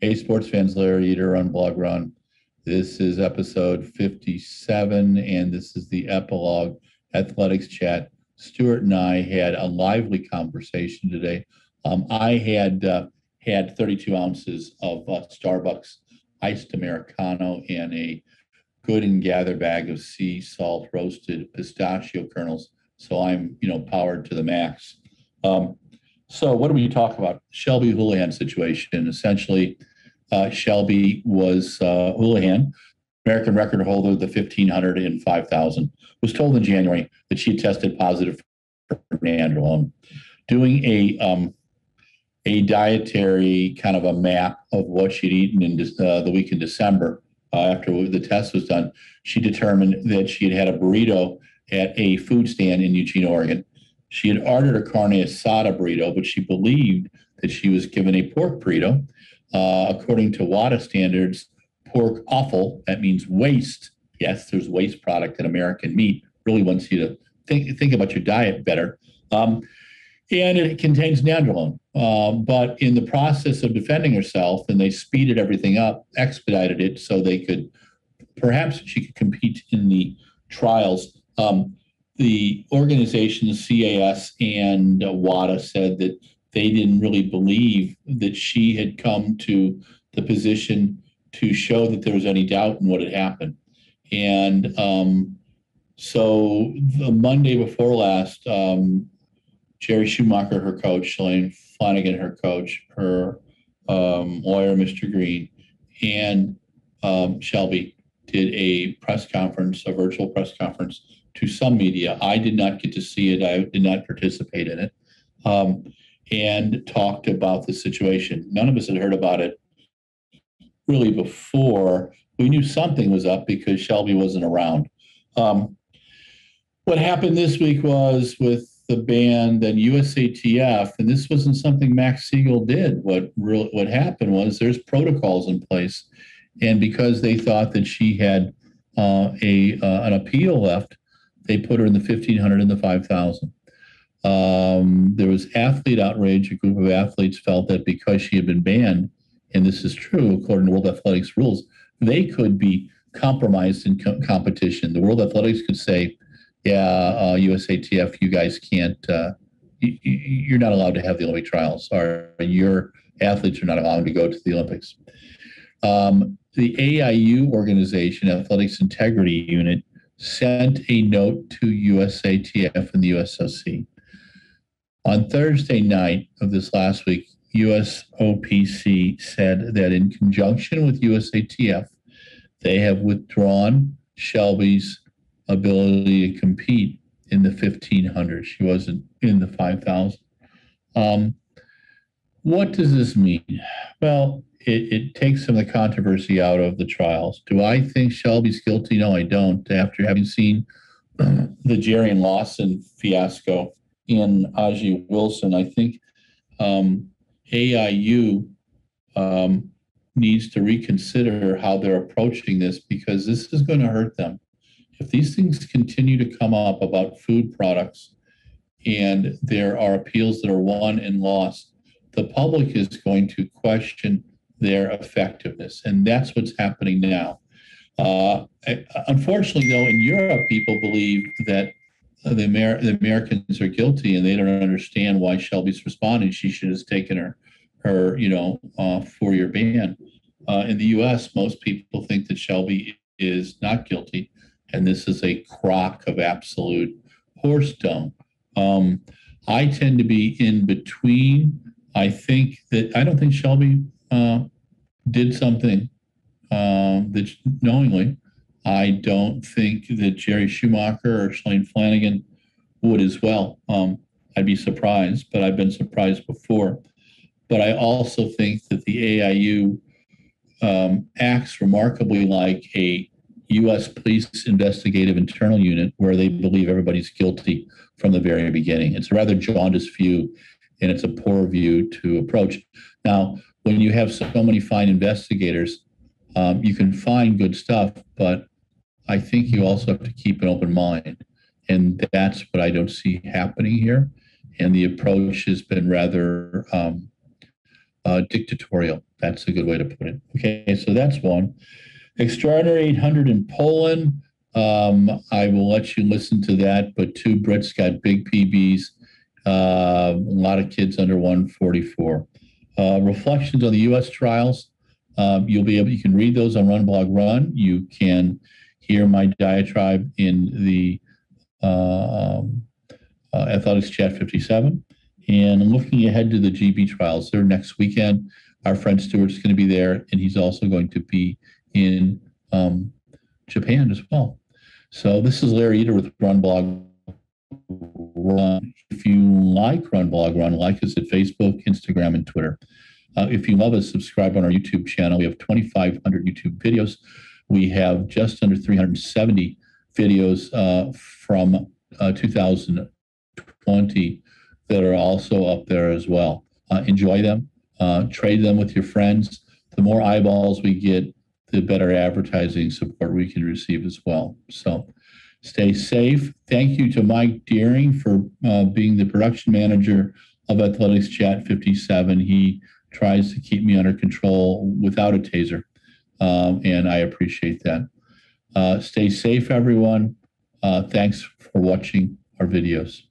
Hey, sports fans, Larry Eater, RunBlogRun. This is episode 57, and this is the Epilogue Athletics Chat. Stuart and I had a lively conversation today. I had 32 ounces of Starbucks iced Americano and a Good and Gather bag of sea salt roasted pistachio kernels. So I'm, powered to the max. So what do we talk about? Shelby Houlihan situation. Essentially, Shelby was Houlihan, American record holder, the 1,500 and 5,000, was told in January that she had tested positive for nandrolone. Doing a dietary kind of a map of what she'd eaten in the week in December after the test was done, she determined that she had had a burrito at a food stand in Eugene, Oregon. She had ordered a carne asada burrito, but she believed that she was given a pork burrito. According to WADA standards, pork offal, that means waste. Yes, there's waste product in American meat. Really wants you to think about your diet better. And it contains nandrolone. But in the process of defending herself, and they speeded everything up, expedited it so they could, perhaps she could compete in the trials. The organizations, CAS and WADA, said that they didn't really believe that she had come to the position to show that there was any doubt in what had happened. And so the Monday before last, Jerry Schumacher, her coach, Shalane Flanagan, her coach, her lawyer, Mr. Green, and Shelby did a press conference, a virtual press conference to some media. I did not get to see it. I did not participate in it. And talked about the situation. None of us had heard about it really before. We knew something was up because Shelby wasn't around. What happened this week was with the band and USATF, and this wasn't something Max Siegel did. What happened was there's protocols in place, and because they thought that she had an appeal left, they put her in the 1,500 and the 5,000. There was athlete outrage. A group of athletes felt that because she had been banned, and this is true according to World Athletics rules, they could be compromised in competition. The World Athletics could say, yeah, USATF, you guys can't, you're not allowed to have the Olympic trials, or your athletes are not allowed to go to the Olympics. The AIU organization, Athletics Integrity Unit, sent a note to USATF and the USOC. On Thursday night of this last week, USOPC said that in conjunction with USATF, they have withdrawn Shelby's ability to compete in the 1,500. She wasn't in the 5,000. What does this mean? Well, it takes some of the controversy out of the trials. Do I think Shelby's guilty? No, I don't. After having seen the Jerry and Lawson fiasco in Aji Wilson, I think AIU needs to reconsider how they're approaching this, because this is going to hurt them. If these things continue to come up about food products and there are appeals that are won and lost, the public is going to question their effectiveness. And that's what's happening now. Unfortunately, though, in Europe, people believe that the Americans are guilty, and they don't understand why Shelby's responding. She should have taken her 4-year ban. In the U.S., most people think that Shelby is not guilty, and this is a crock of absolute horse dung. I tend to be in between. I don't think Shelby did something that's knowingly. I don't think that Jerry Schumacher or Shalane Flanagan would as well. I'd be surprised, but I've been surprised before. But I also think that the AIU acts remarkably like a U.S. police investigative internal unit where they believe everybody's guilty from the very beginning. It's a rather jaundiced view, and it's a poor view to approach. Now, when you have so many fine investigators, you can find good stuff, but I think you also have to keep an open mind. And that's what I don't see happening here. And the approach has been rather dictatorial. That's a good way to put it. Okay, so that's one. Extraordinary 800 in Poland. I will let you listen to that, but two Brits got big PBs. A lot of kids under 144. Reflections on the U.S. trials. You can read those on RunBlogRun. You can hear my diatribe in the Athletics Chat 57. And looking ahead to the GB trials, they're next weekend. Our friend Stuart's going to be there, and he's also going to be in Japan as well. So this is Larry Eder with RunBlogRun. If you like RunBlogRun, like us at Facebook, Instagram, and Twitter. If you love us, subscribe on our YouTube channel. We have 2,500 YouTube videos. We have just under 370 videos from 2020 that are also up there as well. Enjoy them. Trade them with your friends. The more eyeballs we get, the better advertising support we can receive as well. So stay safe. Thank you to Mike Deering for being the production manager of Athletics Chat 57. He tries to keep me under control without a taser, and I appreciate that. Stay safe, everyone. Thanks for watching our videos.